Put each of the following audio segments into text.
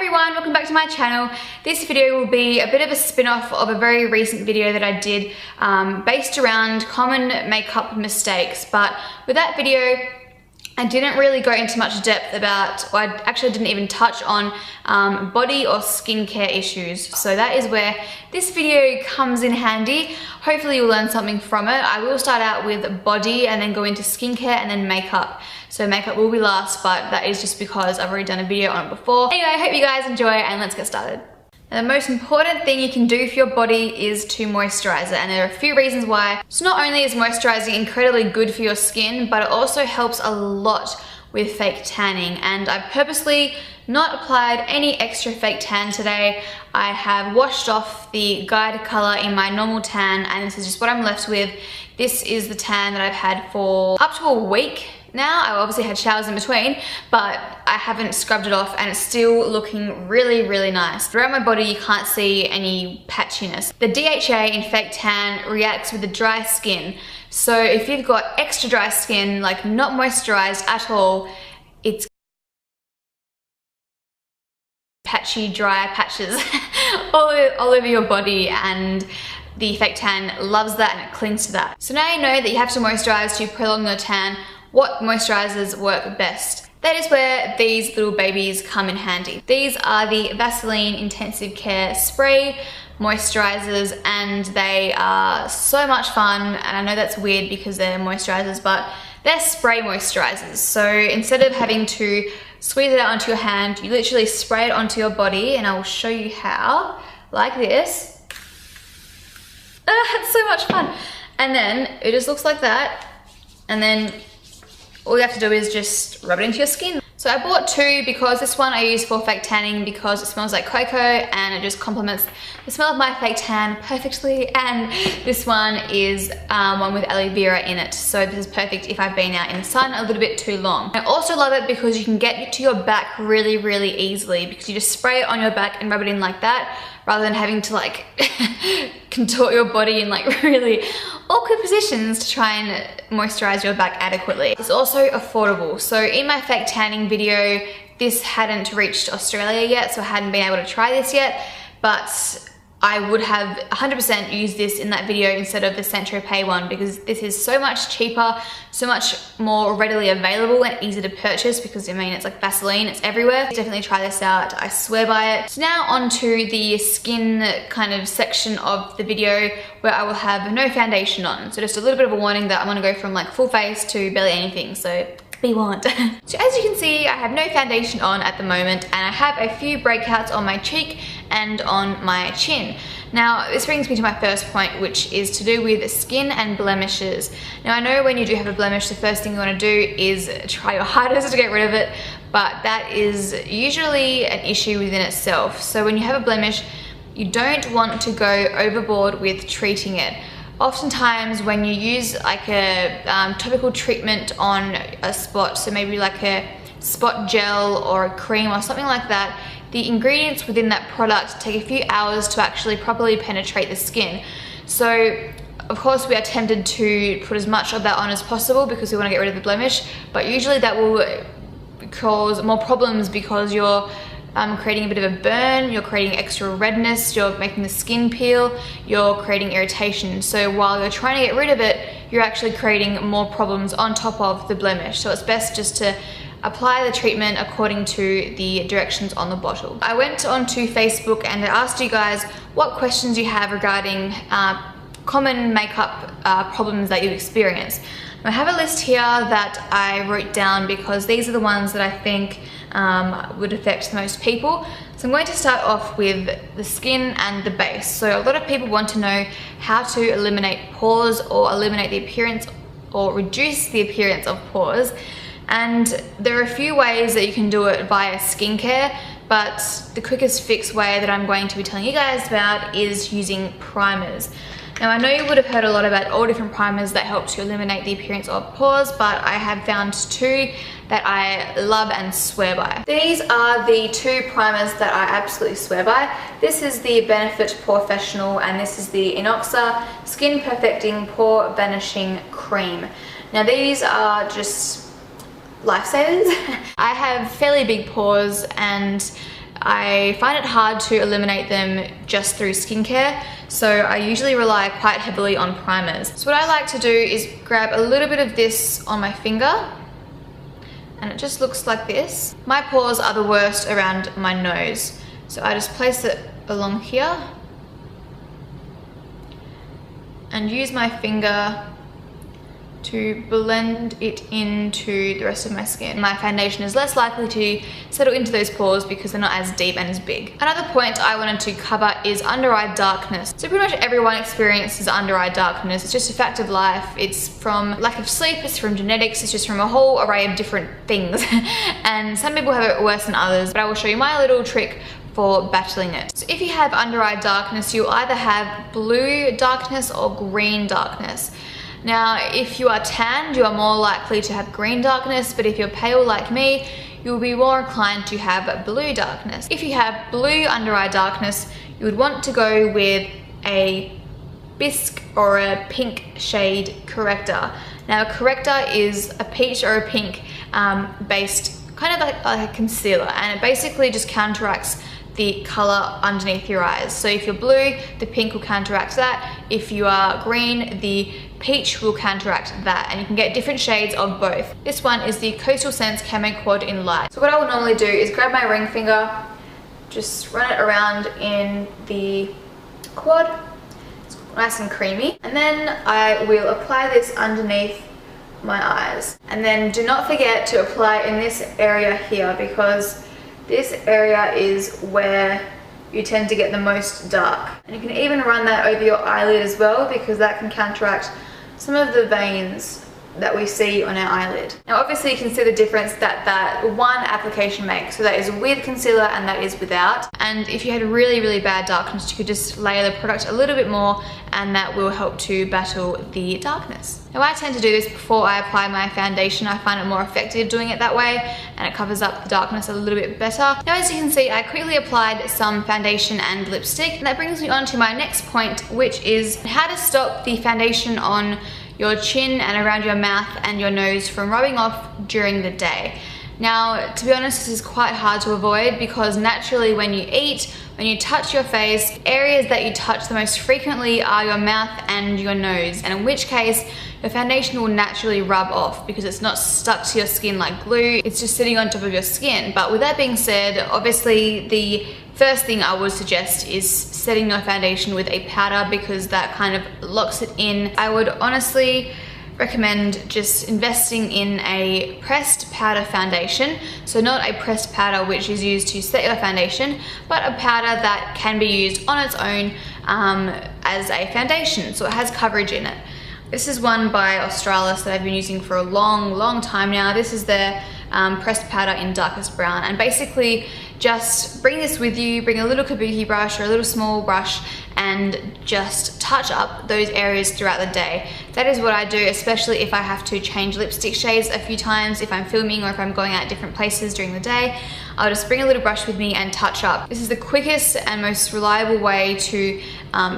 everyone, welcome back to my channel. This video will be a bit of a spin-off of a very recent video that I did based around common makeup mistakes, but with that video I didn't really go into much depth about, or I actually didn't even touch on body or skincare issues. So that is where this video comes in handy. Hopefully you'll learn something from it. I will start out with body and then go into skincare and then makeup. So makeup will be last, but that is just because I've already done a video on it before. Anyway, I hope you guys enjoy and let's get started. Now, the most important thing you can do for your body is to moisturize it, and there are a few reasons why. So not only is moisturizing incredibly good for your skin, but it also helps a lot with fake tanning, and I've purposely not applied any extra fake tan today. I have washed off the guide color in my normal tan, and this is just what I'm left with. This is the tan that I've had for up to a week now. I obviously had showers in between, but I haven't scrubbed it off and it's still looking really, really nice. Throughout my body, you can't see any patchiness. The DHA in fake tan reacts with the dry skin. So if you've got extra dry skin, like not moisturized at all, it's patchy, dry patches all over your body, and the fake tan loves that and it clings to that. So now you know that you have to moisturize to prolong your tan. What moisturizers work best? That is where these little babies come in handy. These are the Vaseline Intensive Care Spray moisturizers, and they are so much fun. And I know that's weird because they're moisturizers, but they're spray moisturizers. So instead of having to squeeze it out onto your hand, you literally spray it onto your body, and I will show you how, like this. It's so much fun. And then it just looks like that, and then all you have to do is just rub it into your skin. So I bought two because this one I use for fake tanning because it smells like cocoa and it just complements the smell of my fake tan perfectly. And this one is one with aloe vera in it. So this is perfect if I've been out in the sun a little bit too long. I also love it because you can get it to your back really, really easily, because you just spray it on your back and rub it in like that, rather than having to like contort your body in like really awkward positions to try and moisturize your back adequately. It's also affordable. So in my fake tanning video, this hadn't reached Australia yet, so I hadn't been able to try this yet, but I would have 100% used this in that video instead of the Saint-Tropez one, because this is so much cheaper, so much more readily available and easy to purchase, because I mean, it's like Vaseline, it's everywhere. Definitely try this out, I swear by it. So now onto the skin kind of section of the video where I will have no foundation on. So just a little bit of a warning that I'm gonna go from like full face to barely anything, so be warned. So as you can see, I have no foundation on at the moment, and I have a few breakouts on my cheek and on my chin. Now this brings me to my first point, which is to do with skin and blemishes. Now I know when you do have a blemish, the first thing you want to do is try your hardest to get rid of it, but that is usually an issue within itself. So when you have a blemish, you don't want to go overboard with treating it. Oftentimes when you use like a topical treatment on a spot, so maybe like a spot gel or a cream or something like that, the ingredients within that product take a few hours to actually properly penetrate the skin. So of course we are tempted to put as much of that on as possible because we want to get rid of the blemish, but usually that will cause more problems because you're creating a bit of a burn, you're creating extra redness, you're making the skin peel, you're creating irritation. So while you're trying to get rid of it, you're actually creating more problems on top of the blemish. So it's best just to apply the treatment according to the directions on the bottle. I went onto Facebook and I asked you guys what questions you have regarding common makeup problems that you experience. I have a list here that I wrote down because these are the ones that I think would affect most people. So I'm going to start off with the skin and the base. So a lot of people want to know how to eliminate pores or eliminate the appearance or reduce the appearance of pores. And there are a few ways that you can do it via skincare, but the quickest fix way that I'm going to be telling you guys about is using primers. Now I know you would have heard a lot about all different primers that help to eliminate the appearance of pores, but I have found two that I love and swear by. These are the two primers that I absolutely swear by. This is the Benefit Professional and this is the Inoxa Skin Perfecting Pore Vanishing Cream. Now these are just lifesavers. I have fairly big pores and I find it hard to eliminate them just through skincare, so I usually rely quite heavily on primers. So what I like to do is grab a little bit of this on my finger, and it just looks like this. My pores are the worst around my nose, so I just place it along here and use my finger to blend it into the rest of my skin. My foundation is less likely to settle into those pores because they're not as deep and as big. Another point I wanted to cover is under eye darkness. So pretty much everyone experiences under eye darkness. It's just a fact of life. It's from lack of sleep, it's from genetics, it's just from a whole array of different things. And some people have it worse than others, but I will show you my little trick for battling it. So if you have under eye darkness, you'll either have blue darkness or green darkness. Now, if you are tanned, you are more likely to have green darkness, but if you're pale like me, you'll be more inclined to have blue darkness. If you have blue under eye darkness, you would want to go with a bisque or a pink shade corrector. Now, a corrector is a peach or a pink based kind of like a concealer, and it basically just counteracts the color underneath your eyes. So if you're blue, the pink will counteract that. If you are green, the peach will counteract that, and you can get different shades of both. This one is the Coastal Scents Camo Quad in Light. So what I will normally do is grab my ring finger, just run it around in the quad. It's nice and creamy. And then I will apply this underneath my eyes. And then do not forget to apply in this area here, because this area is where you tend to get the most dark. And you can even run that over your eyelid as well, because that can counteract some of the veins that we see on our eyelid. Now obviously you can see the difference that one application makes. So that is with concealer and that is without. And if you had really bad darkness, you could just layer the product a little bit more, and that will help to battle the darkness. Now I tend to do this before I apply my foundation. I find it more effective doing it that way, and it covers up the darkness a little bit better. Now as you can see, I quickly applied some foundation and lipstick, and that brings me on to my next point, which is how to stop the foundation on your chin and around your mouth and your nose from rubbing off during the day. Now, to be honest, this is quite hard to avoid, because naturally when you eat, when you touch your face, areas that you touch the most frequently are your mouth and your nose, and in which case your foundation will naturally rub off because it's not stuck to your skin like glue, it's just sitting on top of your skin. But with that being said, obviously the first thing I would suggest is setting your foundation with a powder, because that kind of locks it in. I would honestly recommend just investing in a pressed powder foundation. So not a pressed powder which is used to set your foundation, but a powder that can be used on its own as a foundation, so it has coverage in it. This is one by Australis that I've been using for a long time now. This is their pressed powder in darkest brown, and basically just bring this with you, bring a little kabuki brush or a little small brush, and just touch up those areas throughout the day. That is what I do, especially if I have to change lipstick shades a few times, if I'm filming or if I'm going out different places during the day. I'll just bring a little brush with me and touch up. This is the quickest and most reliable way to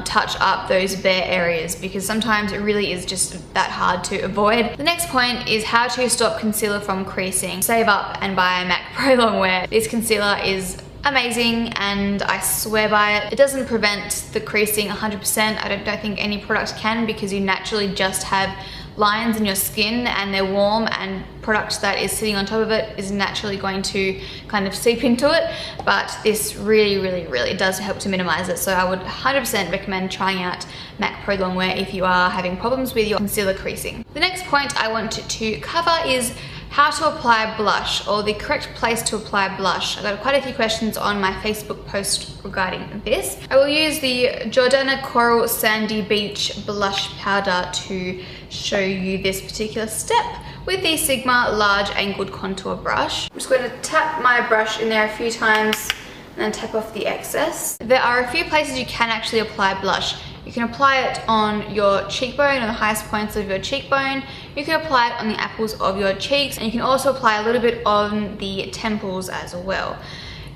touch up those bare areas, because sometimes it really is just that hard to avoid. The next point is how to stop concealer from creasing. Save up and buy MAC Pro Longwear. This concealer is amazing and I swear by it. It doesn't prevent the creasing 100%. I don't think any product can, because you naturally just have lines in your skin and they're warm, and product that is sitting on top of it is naturally going to kind of seep into it. But this really does help to minimize it. So I would 100% recommend trying out MAC Pro Longwear if you are having problems with your concealer creasing. The next point I want to cover is how to apply blush, or the correct place to apply blush. I got quite a few questions on my Facebook post regarding this. I will use the Jordana Coral Sandy Beach blush powder to show you this particular step with the Sigma large angled contour brush. I'm just going to tap my brush in there a few times and then tap off the excess. There are a few places you can actually apply blush. You can apply it on your cheekbone, on the highest points of your cheekbone. You can apply it on the apples of your cheeks, and you can also apply a little bit on the temples as well.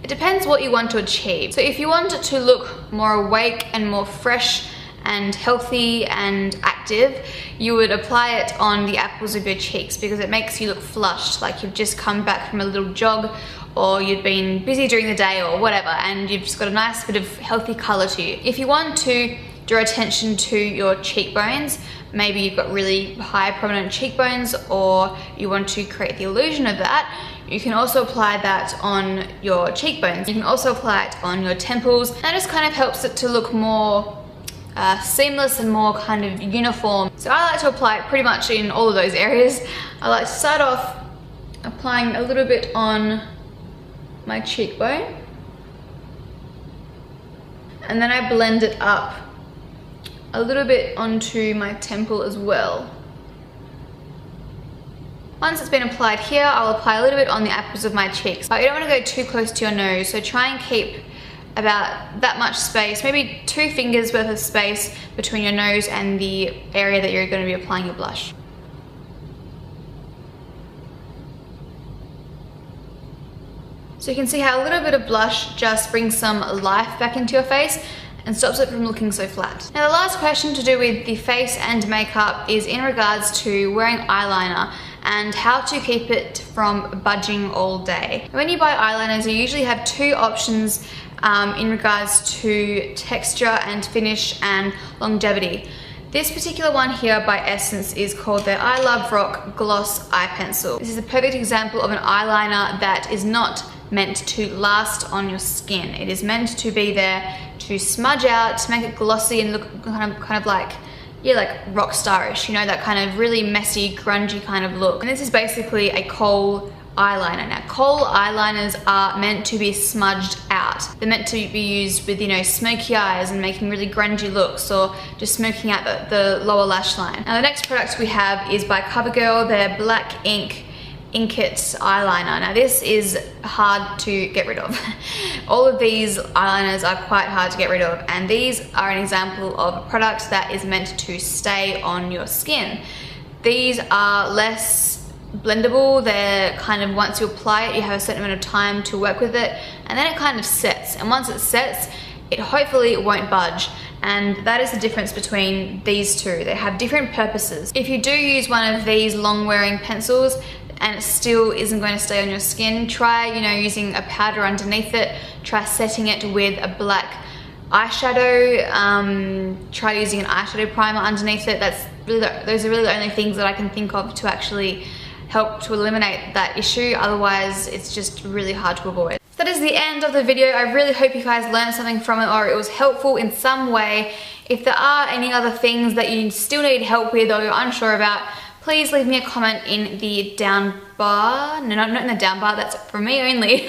It depends what you want to achieve. So if you want it to look more awake and more fresh and healthy and active, you would apply it on the apples of your cheeks because it makes you look flushed, like you've just come back from a little jog or you've been busy during the day or whatever, and you've just got a nice bit of healthy color to you. If you want to draw attention to your cheekbones, maybe you've got really high prominent cheekbones or you want to create the illusion of that, you can also apply that on your cheekbones. You can also apply it on your temples. That just kind of helps it to look more seamless and more kind of uniform. So I like to apply it pretty much in all of those areas. I like to start off applying a little bit on my cheekbone, and then I blend it up a little bit onto my temple as well. Once it's been applied here, I'll apply a little bit on the apples of my cheeks. But you don't want to go too close to your nose, so try and keep about that much space, maybe 2 fingers worth of space between your nose and the area that you're going to be applying your blush. So you can see how a little bit of blush just brings some life back into your face and stops it from looking so flat. Now the last question to do with the face and makeup is in regards to wearing eyeliner and how to keep it from budging all day. When you buy eyeliners, you usually have 2 options in regards to texture and finish and longevity. This particular one here by Essence is called their I Love Rock Gloss Eye Pencil. This is a perfect example of an eyeliner that is not meant to last on your skin. It is meant to be there to smudge out, to make it glossy and look kind of like, yeah, like rock starish, you know, that kind of really messy, grungy kind of look. And this is basically a kohl eyeliner. Now, kohl eyeliners are meant to be smudged out. They're meant to be used with, you know, smoky eyes and making really grungy looks, or just smoking out the lower lash line. Now, the next product we have is by CoverGirl, their Black Ink Inkit eyeliner. Now this is hard to get rid of. All of these eyeliners are quite hard to get rid of, and these are an example of a product that is meant to stay on your skin. These are less blendable. They're kind of, once you apply it, you have a certain amount of time to work with it, and then it kind of sets, and once it sets, it hopefully won't budge. And that is the difference between these two. They have different purposes. If you do use one of these long wearing pencils and it still isn't going to stay on your skin, try, you know, using a powder underneath it. Try setting it with a black eyeshadow. Try using an eyeshadow primer underneath it. Those are really the only things that I can think of to actually help to eliminate that issue. Otherwise, it's just really hard to avoid. That is the end of the video. I really hope you guys learned something from it, or it was helpful in some way. If there are any other things that you still need help with or you're unsure about, please leave me a comment in the down bar. No, not in the down bar, that's for me only.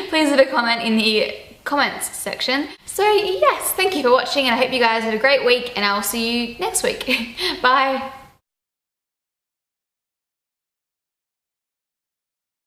Please leave a comment in the comments section. So yes, thank you for watching, and I hope you guys have a great week, and I will see you next week. Bye.